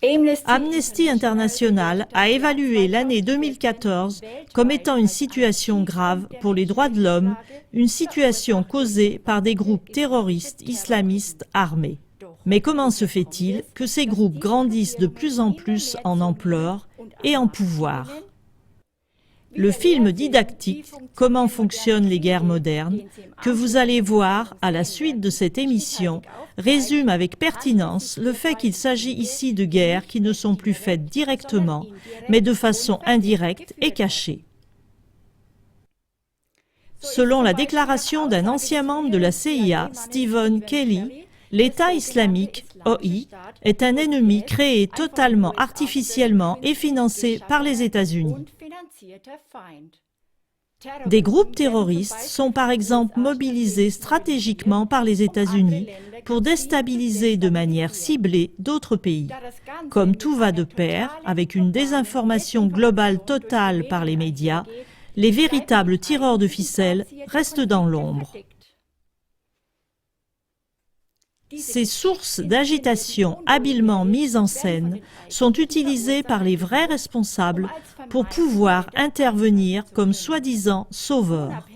Amnesty International a évalué l'année 2014 comme étant une situation grave pour les droits de l'homme, une situation causée par des groupes terroristes islamistes armés. Mais comment se fait-il que ces groupes grandissent de plus en plus en ampleur et en pouvoir? Le film didactique « Comment fonctionnent les guerres modernes » que vous allez voir à la suite de cette émission résume avec pertinence le fait qu'il s'agit ici de guerres qui ne sont plus faites directement, mais de façon indirecte et cachée. Selon la déclaration d'un ancien membre de la CIA, Stephen Kelly, l'État islamique, OI, est un ennemi créé totalement artificiellement et financé par les États-Unis. Des groupes terroristes sont par exemple mobilisés stratégiquement par les États-Unis pour déstabiliser de manière ciblée d'autres pays. Comme tout va de pair avec une désinformation globale totale par les médias, les véritables tireurs de ficelles restent dans l'ombre. Ces sources d'agitation habilement mises en scène sont utilisées par les vrais responsables pour pouvoir intervenir comme soi-disant sauveurs.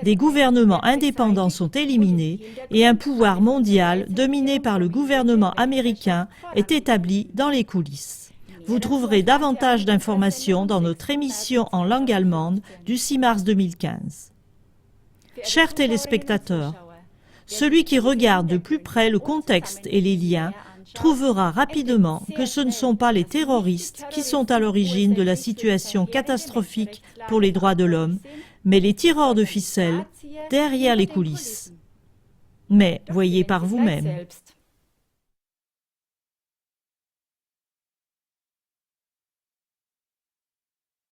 Des gouvernements indépendants sont éliminés et un pouvoir mondial dominé par le gouvernement américain est établi dans les coulisses. Vous trouverez davantage d'informations dans notre émission en langue allemande du 6 mars 2015. Chers téléspectateurs, celui qui regarde de plus près le contexte et les liens trouvera rapidement que ce ne sont pas les terroristes qui sont à l'origine de la situation catastrophique pour les droits de l'homme, mais les tireurs de ficelles derrière les coulisses. Mais voyez par vous-même.